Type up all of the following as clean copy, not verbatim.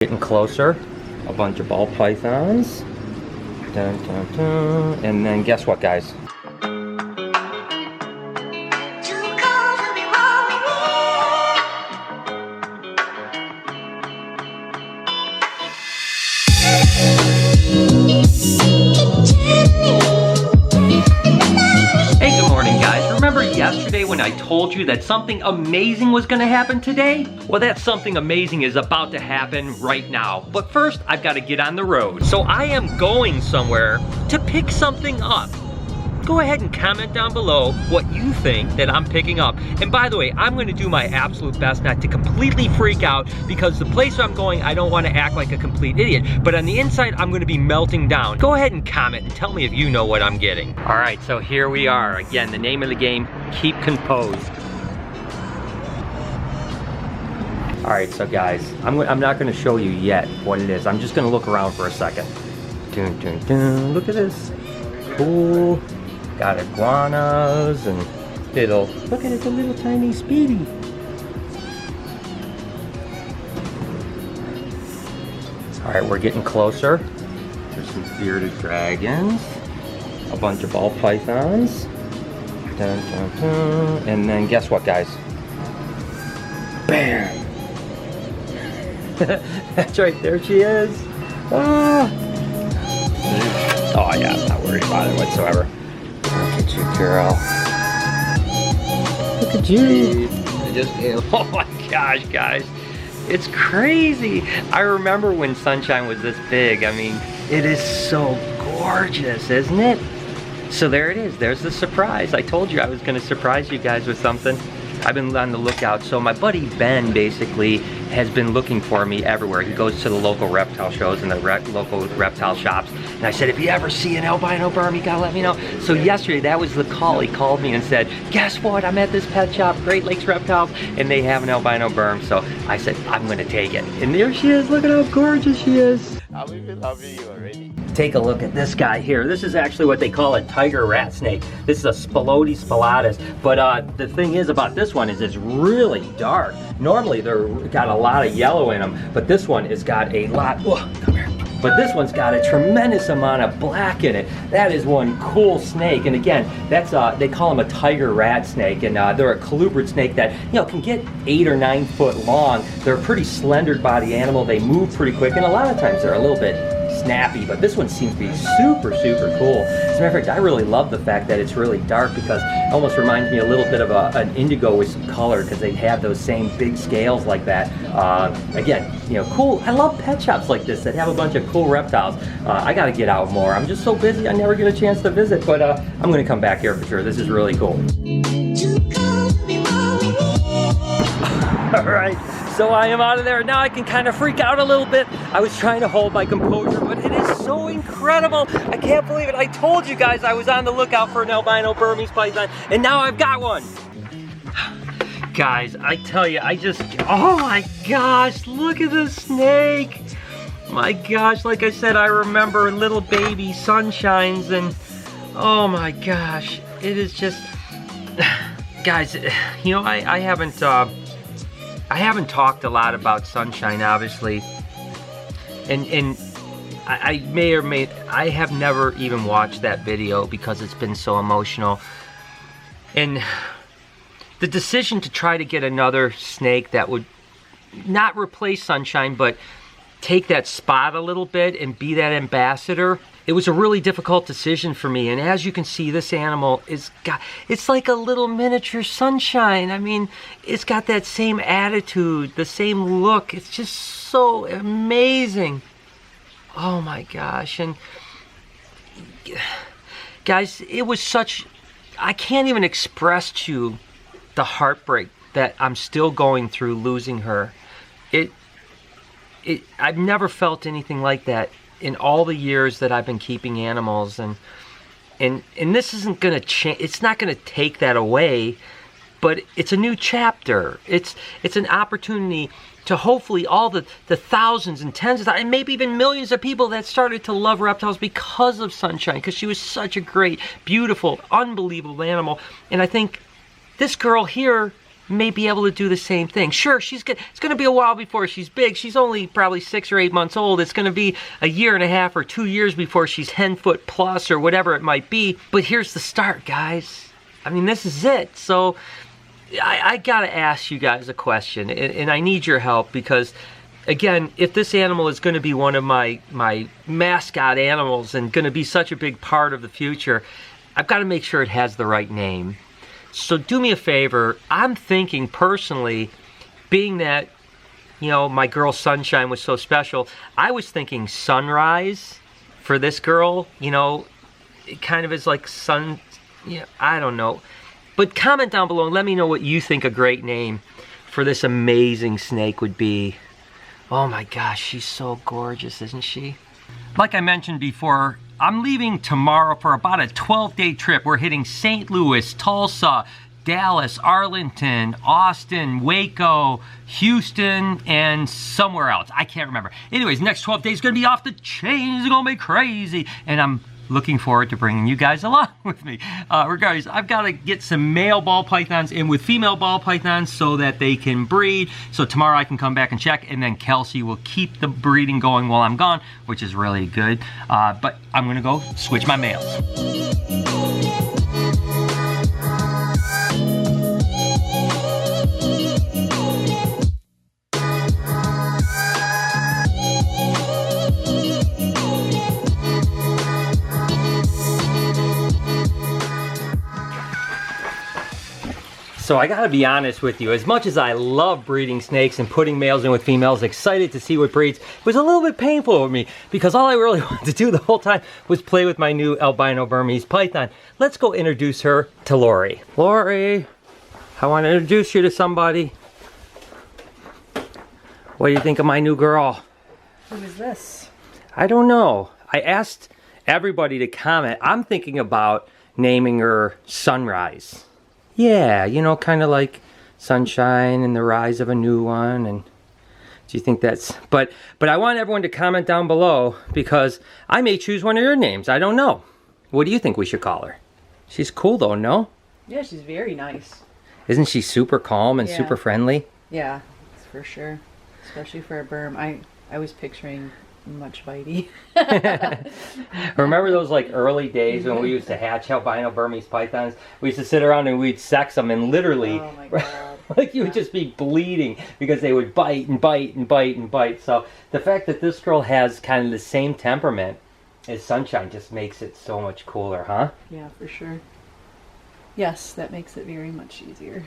Getting closer, a bunch of ball pythons, dun, dun, dun. And then guess what, guys? Hey, good morning, guys. Remember yesterday when I told you that something amazing was gonna happen today? Well, that something amazing is about to happen right now. But first, I've got to get on the road. So I am going somewhere to pick something up. Go ahead and comment down below what you think that I'm picking up. And by the way, I'm gonna do my absolute best not to completely freak out, because the place I'm going, I don't wanna act like a complete idiot. But on the inside, I'm gonna be melting down. Go ahead and comment and tell me if you know what I'm getting. All right, so here we are. Again, the name of the game, keep composed. All right, so guys, I'm not gonna show you yet what it is. I'm just gonna look around for a second. Dun, dun, dun. Look at this, cool. Got iguanas and look at it, a little tiny Speedy. All right, we're getting closer. There's some bearded dragons, a bunch of ball pythons, dun, dun, dun. And then guess what, guys? Bam! That's right, there she is. Ah. Oh yeah, I'm not worried about it whatsoever. Look at you, girl. Look at you. Oh my gosh, guys. It's crazy. I remember when Sunshine was this big. I mean, it is so gorgeous, isn't it? So there it is. There's the surprise. I told you I was going to surprise you guys with something. I've been on the lookout. So my buddy Ben basically has been looking for me everywhere. He goes to the local reptile shows and the local reptile shops. And I said, if you ever see an albino Burm, you gotta let me know. So yesterday, that was the call. He called me and said, guess what? I'm at this pet shop, Great Lakes Reptiles, and they have an albino Burm. So I said, I'm gonna take it. And there she is. Look at how gorgeous she is. I'm even loving you already. Take a look at this guy here. This is actually what they call a tiger rat snake. This is a Spilotes. But the thing is about this one is it's really dark. Normally they're got a lot of yellow in them, but this one has got a lot. Oh, come here. But this one's got a tremendous amount of black in it. That is one cool snake. And again, that's they call them a tiger rat snake, and they're a colubrid snake that can get 8 or 9 foot long. They're a pretty slender body animal. They move pretty quick, and a lot of times they're a little bit snappy, but this one seems to be super cool. As a matter of fact, I really love the fact that it's really dark, because it almost reminds me a little bit of an indigo with some color, because they have those same big scales like that. Again, cool. I love pet shops like this that have a bunch of cool reptiles. I gotta get out more. I'm just so busy, I never get a chance to visit, but I'm gonna come back here for sure. This is really cool. All right. So I am out of there. Now I can kind of freak out a little bit. I was trying to hold my composure, but it is so incredible. I can't believe it. I told you guys I was on the lookout for an albino Burmese python, and now I've got one. Guys, I tell you, oh my gosh, look at this snake. My gosh, like I said, I remember little baby Sunshines, and oh my gosh, it is just, guys, I haven't talked a lot about Sunshine, obviously, and I may or may, I have never even watched that video because it's been so emotional. And the decision to try to get another snake that would not replace Sunshine, but take that spot a little bit and be that ambassador, it was a really difficult decision for me. And as you can see, this animal it's like a little miniature Sunshine. I mean, it's got that same attitude, the same look. It's just so amazing. Oh my gosh. And guys, it was such, I can't even express to you the heartbreak that I'm still going through losing her. I've never felt anything like that in all the years that I've been keeping animals, and this isn't gonna change. It's not gonna take that away, but it's a new chapter. It's an opportunity to hopefully all the thousands and tens of thousands, and maybe even millions of people that started to love reptiles because of Sunshine, because she was such a great, beautiful, unbelievable animal. And I think this girl here may be able to do the same thing. Sure, it's going to be a while before she's big. She's only probably 6 or 8 months old. It's going to be a year and a half or 2 years before she's hen foot plus or whatever it might be. But here's the start, guys. I mean, this is it. So I got to ask you guys a question, and I need your help because, again, if this animal is going to be one of my mascot animals and going to be such a big part of the future, I've got to make sure it has the right name. So do me a favor. I'm thinking personally, being that, you know, my girl Sunshine was so special, I was thinking Sunrise for this girl. You know, it kind of is like sun, you know, I don't know. But comment down below and let me know what you think a great name for this amazing snake would be. Oh my gosh, she's so gorgeous, isn't she? Like I mentioned before, I'm leaving tomorrow for about a 12-day trip. We're hitting St. Louis, Tulsa, Dallas, Arlington, Austin, Waco, Houston, and somewhere else. I can't remember. Anyways, next 12 days is going to be off the chain. It's going to be crazy. And I'm looking forward to bringing you guys along with me. Regardless, I've got to get some male ball pythons in with female ball pythons so that they can breed. So tomorrow I can come back and check, and then Kelsey will keep the breeding going while I'm gone, which is really good. But I'm gonna go switch my males. So I gotta be honest with you, as much as I love breeding snakes and putting males in with females, excited to see what breeds, it was a little bit painful for me because all I really wanted to do the whole time was play with my new albino Burmese python. Let's go introduce her to Lori. Lori, I want to introduce you to somebody. What do you think of my new girl? Who is this? I don't know. I asked everybody to comment. I'm thinking about naming her Sunrise. Yeah, you know, kind of like Sunshine and the rise of a new one. And do you think that's... But I want everyone to comment down below because I may choose one of your names. I don't know. What do you think we should call her? She's cool though, no? Yeah, she's very nice. Isn't she super calm and super friendly? Yeah, for sure. Especially for a Burm. I was picturing much bitey. Remember those like early days when we used to hatch albino Burmese pythons? We used to sit around and we'd sex them and literally, oh my God. like you would just be bleeding because they would bite and bite and bite and bite. So the fact that this girl has kind of the same temperament as Sunshine just makes it so much cooler, huh? Yeah, for sure. Yes, that makes it very much easier.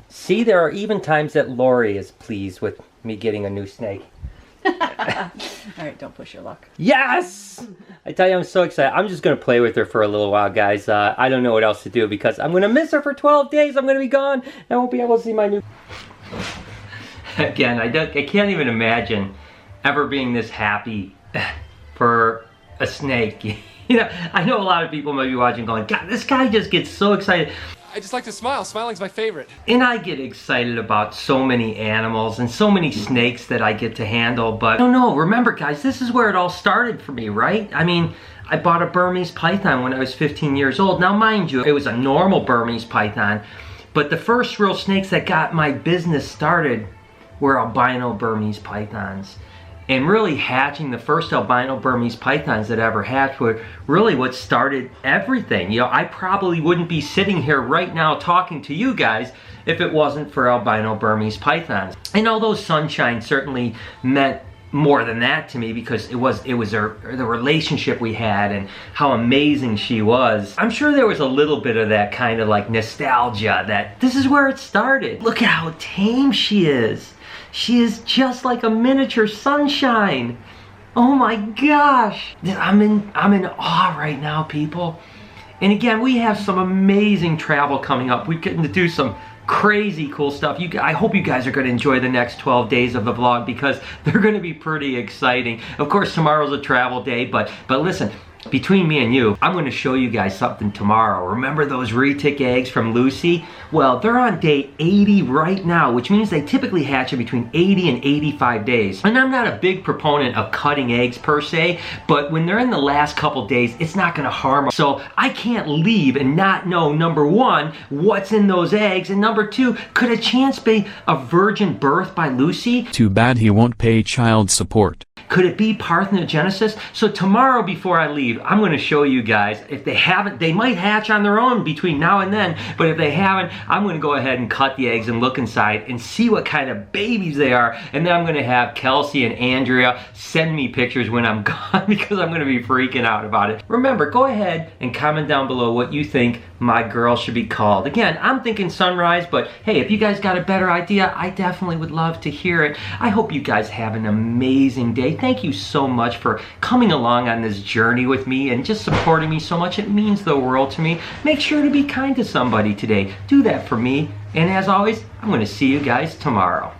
See, there are even times that Lori is pleased with me getting a new snake. Alright, don't push your luck. Yes! I tell you, I'm so excited. I'm just going to play with her for a little while, guys. I don't know what else to do because I'm going to miss her for 12 days. I'm going to be gone. I won't be able to see my new... Again, I can't even imagine ever being this happy for a snake. You know, I know a lot of people might be watching going, God, this guy just gets so excited. I just like to smile. Smiling's my favorite. And I get excited about so many animals and so many snakes that I get to handle, but I don't know. Remember, guys, this is where it all started for me, right? I mean, I bought a Burmese python when I was 15 years old. Now, mind you, it was a normal Burmese python, but the first real snakes that got my business started were albino Burmese pythons. And really hatching the first albino Burmese pythons that ever hatched were really what started everything. You know, I probably wouldn't be sitting here right now talking to you guys if it wasn't for albino Burmese pythons. And although Sunshine certainly meant more than that to me because it was the relationship we had and how amazing she was, I'm sure there was a little bit of that kind of like nostalgia that this is where it started. Look at how tame she is. She is just like a miniature Sunshine. Oh my gosh. I'm in awe right now, people. And again, we have some amazing travel coming up. We're getting to do some crazy cool stuff. I hope you guys are going to enjoy the next 12 days of the vlog because they're going to be pretty exciting. Of course, tomorrow's a travel day, but listen, between me and you, I'm going to show you guys something tomorrow. Remember those retic eggs from Lucy? Well, they're on day 80 right now, which means they typically hatch in between 80 and 85 days. And I'm not a big proponent of cutting eggs per se, but when they're in the last couple days, it's not going to harm them. So I can't leave and not know, number one, what's in those eggs, and number two, could a chance be a virgin birth by Lucy? Too bad he won't pay child support. Could it be parthenogenesis? So tomorrow before I leave, I'm going to show you guys, if they haven't, they might hatch on their own between now and then, but if they haven't, I'm going to go ahead and cut the eggs and look inside and see what kind of babies they are, and then I'm going to have Kelsey and Andrea send me pictures when I'm gone because I'm going to be freaking out about it. Remember, go ahead and comment down below what you think my girl should be called. Again, I'm thinking Sunrise, but hey, if you guys got a better idea, I definitely would love to hear it. I hope you guys have an amazing day. Thank you so much for coming along on this journey with me and just supporting me so much. It means the world to me. Make sure to be kind to somebody today. Do that for me. And as always, I'm going to see you guys tomorrow.